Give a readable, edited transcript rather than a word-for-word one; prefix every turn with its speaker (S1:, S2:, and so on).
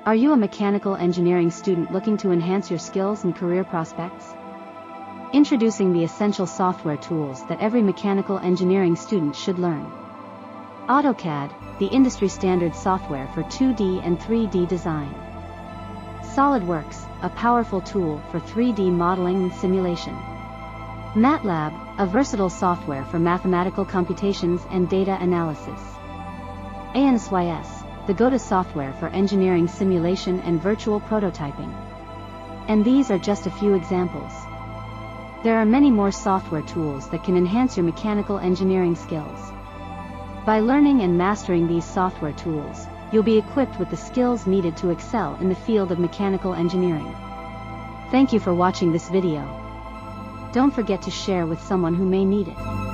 S1: Are you a mechanical engineering student looking to enhance your skills and career prospects? Introducing the essential software tools that every mechanical engineering student should learn. AutoCAD, the industry standard software for 2D and 3D design. SolidWorks, a powerful tool for 3D modeling and simulation. MATLAB, a versatile software for mathematical computations and data analysis. ANSYS, the go-to software for engineering simulation and virtual prototyping. And these are just a few examples. There are many more software tools that can enhance your mechanical engineering skills. By learning and mastering these software tools, you'll be equipped with the skills needed to excel in the field of mechanical engineering. Thank you for watching this video. Don't forget to share with someone who may need it.